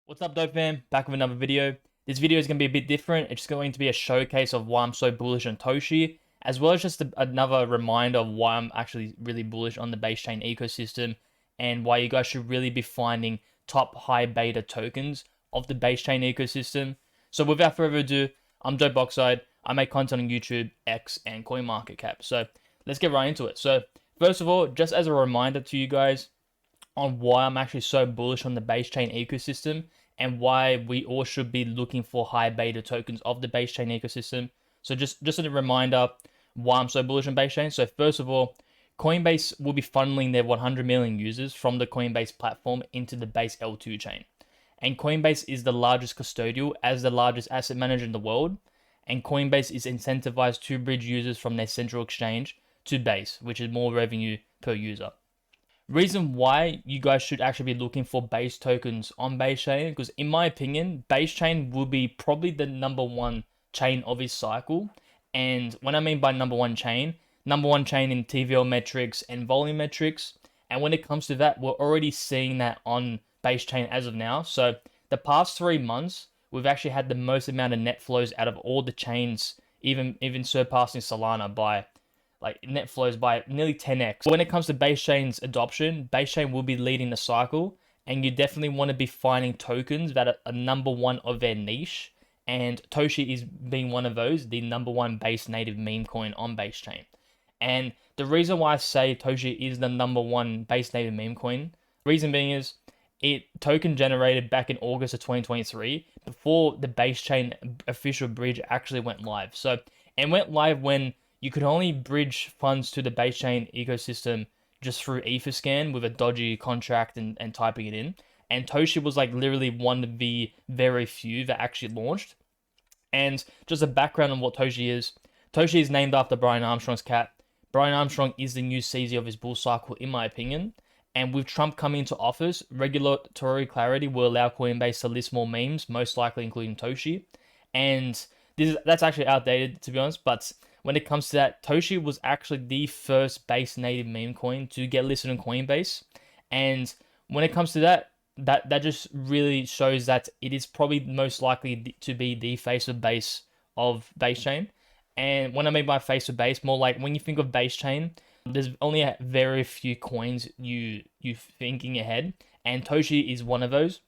What's up, dope fam? Back with another video. This video is going to be a bit different. It's going to be a showcase of why I'm so bullish on Toshi, as well as just another reminder of why I'm actually really bullish on the base chain ecosystem and why you guys should really be finding top high beta tokens of the base chain ecosystem. So without further ado, I'm Dope Oxide. I make content on YouTube, X, and CoinMarketCap. So let's get right into it. So first of all, just as a reminder to you guys, on why I'm actually so bullish on the base chain ecosystem and why we all should be looking for high beta tokens of the base chain ecosystem. So just a reminder why I'm so bullish on base chain. So first of all, Coinbase will be funneling their 100 million users from the Coinbase platform into the base L2 chain. And Coinbase is the largest custodial as the largest asset manager in the world. And Coinbase is incentivized to bridge users from their central exchange to Base, which is more revenue per user. Reason why you guys should actually be looking for base tokens on base chain, because in my opinion, base chain will be probably the number one chain of its cycle. And when I mean by number one chain in TVL metrics and volume metrics. And when it comes to that, we're already seeing that on base chain as of now. So the past 3 months, we've actually had the most amount of net flows out of all the chains, even surpassing Solana by like net flows by nearly 10x. When it comes to base chain's adoption, base chain will be leading the cycle, and you definitely want to be finding tokens that are number one of their niche. And Toshi is being one of those, the number one base native meme coin on base chain. And the reason why I say Toshi is the number one base native meme coin, reason being is it token generated back in August of 2023 before the base chain official bridge actually went live. So it went live when you could only bridge funds to the base chain ecosystem just through Etherscan with a dodgy contract and typing it in. And Toshi was like literally one of the very few that actually launched. And just a background on what Toshi is named after Brian Armstrong's cat. Brian Armstrong is the new CZ of his bull cycle, in my opinion. And with Trump coming into office, regulatory clarity will allow Coinbase to list more memes, most likely including Toshi. And that's actually outdated, to be honest, but when it comes to that, Toshi was actually the first base native meme coin to get listed on Coinbase. And when it comes to that just really shows that it is probably most likely to be the face of base chain. And when I mean by face of base, more like when you think of base chain, there's only a very few coins you thinking ahead, and Toshi is one of those.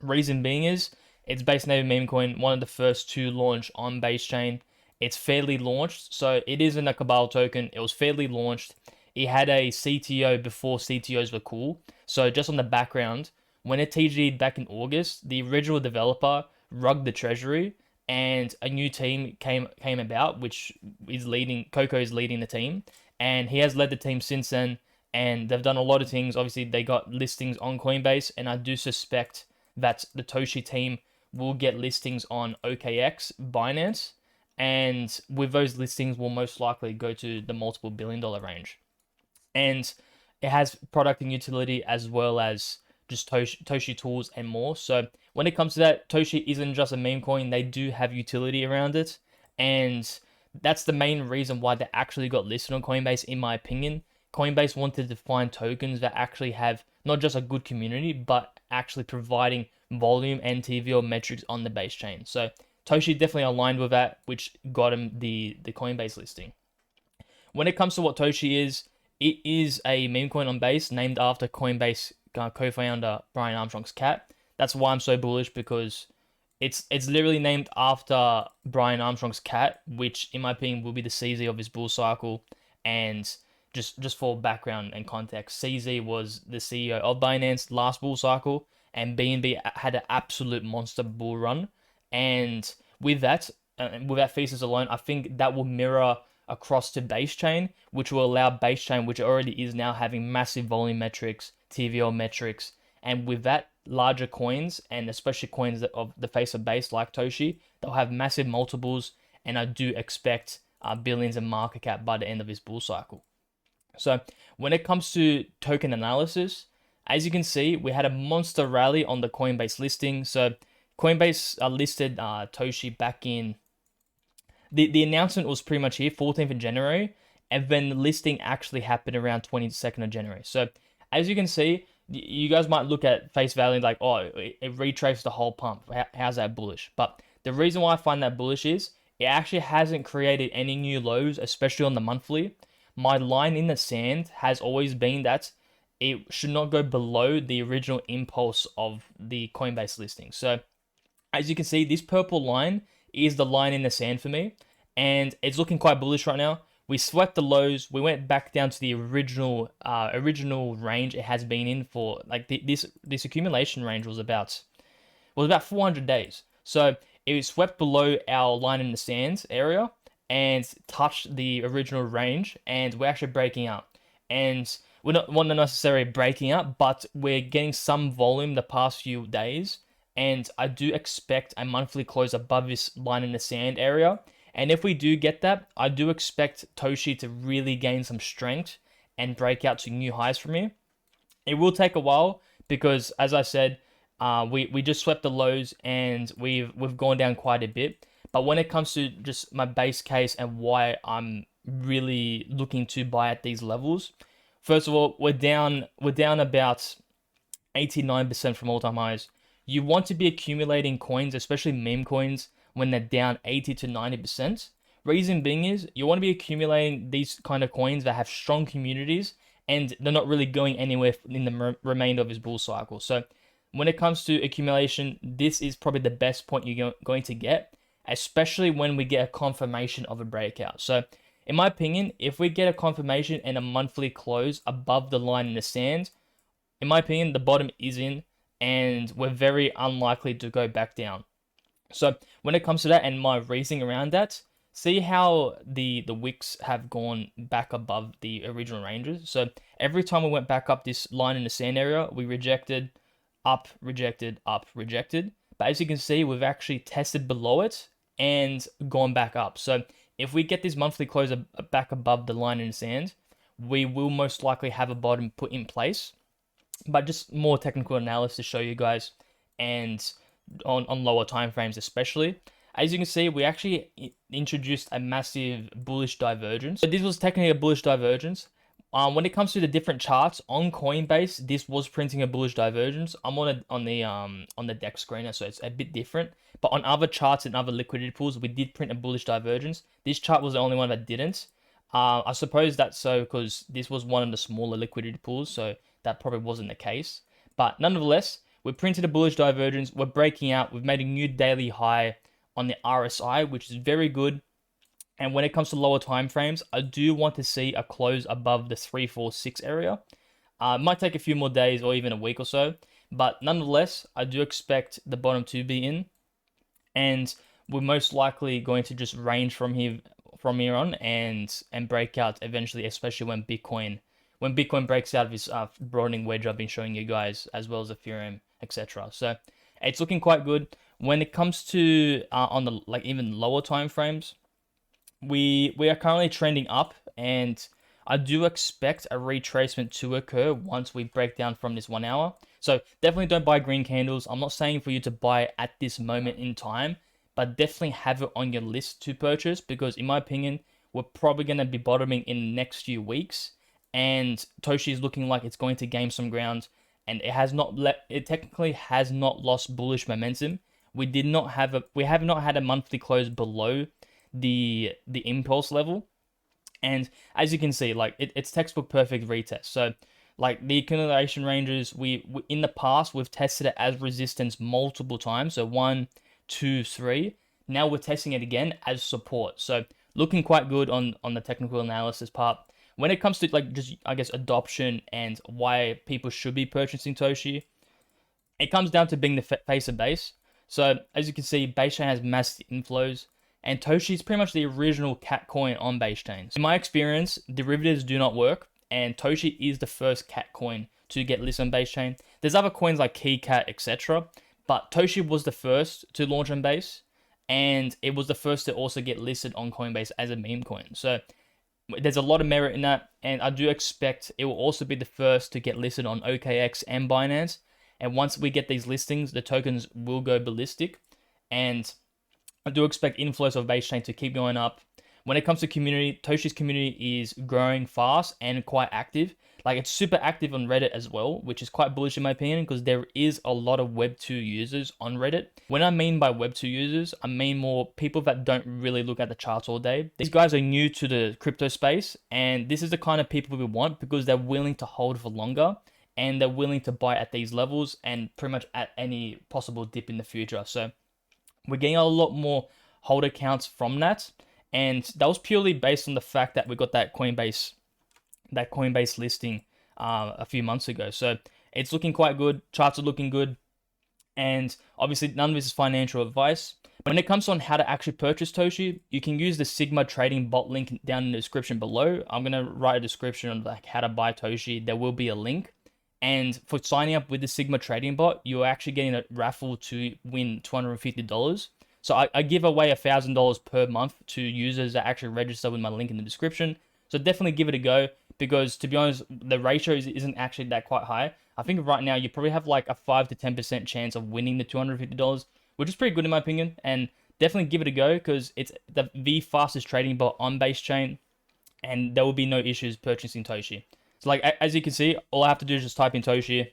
Reason being is it's base native meme coin, one of the first to launch on base chain. It's fairly launched, so it isn't a Cabal token. It was fairly launched. It had a CTO before CTOs were cool. So just on the background, when it TG'd back in August, the original developer rugged the treasury, and a new team came about, which is leading. Coco is leading the team, and he has led the team since then. And they've done a lot of things. Obviously, they got listings on Coinbase, and I do suspect that the Toshi team will get listings on OKX, Binance. And with those listings, will most likely go to the multiple billion-dollar range. And it has product and utility as well as just Toshi tools and more. So when it comes to that, Toshi isn't just a meme coin. They do have utility around it. And that's the main reason why they actually got listed on Coinbase, in my opinion. Coinbase wanted to find tokens that actually have not just a good community, but actually providing volume and TVL metrics on the base chain. So Toshi definitely aligned with that, which got him the Coinbase listing. When it comes to what Toshi is, it is a meme coin on base named after Coinbase co-founder Brian Armstrong's cat. That's why I'm so bullish, because it's literally named after Brian Armstrong's cat, which in my opinion will be the CZ of his bull cycle. And just for background and context, CZ was the CEO of Binance last bull cycle, and BNB had an absolute monster bull run. And with that thesis alone, I think that will mirror across to base chain, which will allow base chain, which already is now having massive volume metrics, TVL metrics, and with that, larger coins, and especially coins of the face of base like Toshi, they'll have massive multiples, and I do expect billions in market cap by the end of this bull cycle. So when it comes to token analysis, as you can see, we had a monster rally on the Coinbase listing. So Coinbase listed Toshi back in, the announcement was pretty much here, 14th of January, and then the listing actually happened around 22nd of January. So as you can see, You guys might look at face value like, oh, it retraced the whole pump. How's that bullish? But the reason why I find that bullish is it actually hasn't created any new lows, especially on the monthly. My line in the sand has always been that it should not go below the original impulse of the Coinbase listing. So as you can see, this purple line is the line in the sand for me, and it's looking quite bullish right now. We swept the lows. We went back down to the original range it has been in for like this accumulation range was about 400 days. So it swept below our line in the sands area and touched the original range, and we're actually breaking up. And we're not necessarily breaking up, but we're getting some volume the past few days. And I do expect a monthly close above this line in the sand area. And if we do get that, I do expect Toshi to really gain some strength and break out to new highs from here. It will take a while because, as I said, we just swept the lows and we've gone down quite a bit. But when it comes to just my base case and why I'm really looking to buy at these levels, first of all, we're down about 89% from all-time highs. You want to be accumulating coins, especially meme coins, when they're down 80 to 90%. Reason being is you want to be accumulating these kind of coins that have strong communities and they're not really going anywhere in the remainder of this bull cycle. So when it comes to accumulation, this is probably the best point you're going to get, especially when we get a confirmation of a breakout. So in my opinion, if we get a confirmation and a monthly close above the line in the sand, in my opinion, the bottom is in and we're very unlikely to go back down. So when it comes to that and my reasoning around that, see how the wicks have gone back above the original ranges. So every time we went back up this line in the sand area, we rejected, up, rejected, up, rejected. But as you can see, we've actually tested below it and gone back up. So if we get this monthly close back above the line in the sand, we will most likely have a bottom put in place. But just more technical analysis to show you guys, and on lower time frames especially. As you can see, we actually introduced a massive bullish divergence. So this was technically a bullish divergence. When it comes to the different charts on Coinbase, this was printing a bullish divergence. I'm on the deck screener, so it's a bit different. But on other charts and other liquidity pools, we did print a bullish divergence. This chart was the only one that didn't. I suppose that's so because this was one of the smaller liquidity pools, so that probably wasn't the case. But nonetheless, we printed a bullish divergence. We're breaking out. We've made a new daily high on the RSI, which is very good. And when it comes to lower time frames, I do want to see a close above the 346 area. It might take a few more days or even a week or so, but nonetheless, I do expect the bottom to be in, and we're most likely going to just range from here on and break out eventually, especially when Bitcoin breaks out of this broadening wedge I've been showing you guys, as well as Ethereum, etc. So it's looking quite good. When it comes to on the even lower time frames, we are currently trending up, and I do expect a retracement to occur once we break down from this 1 hour. So definitely don't buy green candles. I'm not saying for you to buy at this moment in time, but definitely have it on your list to purchase, because in my opinion, we're probably going to be bottoming in the next few weeks, and Toshi is looking like it's going to gain some ground, and it technically has not lost bullish momentum. We have not had a monthly close below the impulse level, and as you can see, it's textbook perfect retest. So the accumulation ranges, we in the past we've tested it as resistance multiple times, so 1, 2, 3. Now we're testing it again as support, so looking quite good on the technical analysis part. When it comes to just I guess adoption and why people should be purchasing Toshi, it comes down to being the face of base. So as you can see, base chain has massive inflows, and Toshi is pretty much the original cat coin on base chains. In my experience, derivatives do not work, and Toshi is the first cat coin to get listed on base chain. There's other coins like KeyCat, etc., but Toshi was the first to launch on base, and it was the first to also get listed on Coinbase as a meme coin. So there's a lot of merit in that, and I do expect it will also be the first to get listed on OKX and Binance. And once we get these listings, the tokens will go ballistic, and I do expect inflows of base chain to keep going up. when it comes to community, Toshi's community is growing fast and quite active. Like, it's super active on Reddit as well, which is quite bullish in my opinion, because there is a lot of Web2 users on Reddit. When I mean by Web2 users, I mean more people that don't really look at the charts all day. These guys are new to the crypto space, and this is the kind of people we want because they're willing to hold for longer and they're willing to buy at these levels and pretty much at any possible dip in the future. So we're getting a lot more holder counts from that, and that was purely based on the fact that we got that Coinbase listing a few months ago. So it's looking quite good. Charts are looking good, and obviously none of this is financial advice. When it comes on how to actually purchase Toshi, you can use the Sigma trading bot link down in the description below. I'm gonna write a description on like how to buy Toshi. There will be a link. And for signing up with the Sigma trading bot, you're actually getting a raffle to win $250. So I give away $1,000 per month to users that actually register with my link in the description. So definitely give it a go, because to be honest, the ratio isn't actually that quite high. I think right now you probably have like a 5 to 10% chance of winning the $250, which is pretty good in my opinion. And definitely give it a go, because it's the fastest trading bot on base chain, and there will be no issues purchasing Toshi. So like, as you can see, all I have to do is just type in Toshi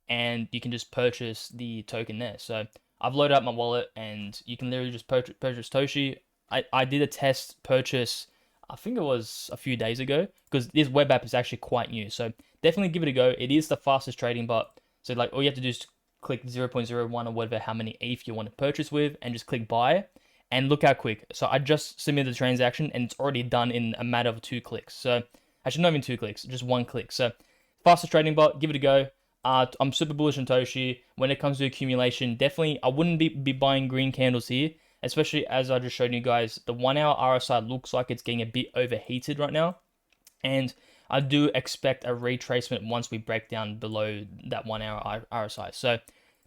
and you can just purchase the token there. So I've loaded up my wallet and you can literally just purchase Toshi. I did a test purchase, I think it was a few days ago, because this web app is actually quite new. So definitely give it a go. It is the fastest trading bot. So like, all you have to do is click 0.01 or whatever, how many ETH you want to purchase with, and just click buy. And look how quick. So I just submitted the transaction and it's already done in a matter of 2 clicks. So actually, not even 2 clicks, just 1 click. So fastest trading bot, give it a go. I'm super bullish on Toshi. When it comes to accumulation, definitely I wouldn't be buying green candles here, especially as I just showed you guys. The 1 hour RSI looks like it's getting a bit overheated right now, and I do expect a retracement once we break down below that 1 hour RSI. So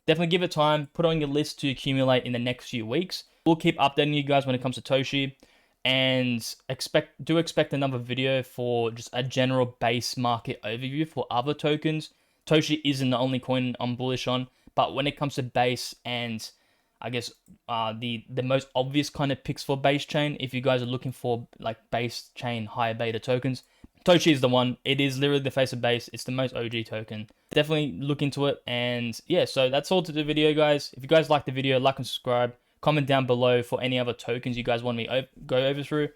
definitely give it time. Put on your list to accumulate in the next few weeks. We'll keep updating you guys when it comes to Toshi, and expect another video for just a general base market overview for other tokens. Toshi isn't the only coin I'm bullish on, but when it comes to base and I guess the most obvious kind of picks for base chain, if you guys are looking for like base chain higher beta tokens, Toshi is the one. It is literally the face of base. It's the most OG token. Definitely look into it. And yeah, so that's all to the video, guys. If you guys like the video, like and subscribe. Comment down below for any other tokens you guys want me to go over through.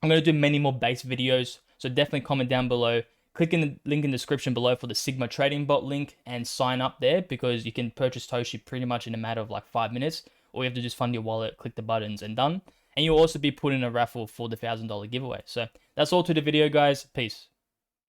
I'm going to do many more base videos, so definitely comment down below. Click in the link in the description below for the Sigma trading bot link and sign up there, because you can purchase Toshi pretty much in a matter of like 5 minutes. All you have to do is fund your wallet, click the buttons, and done. And you'll also be put in a raffle for the $1,000 giveaway. So that's all to the video, guys. Peace.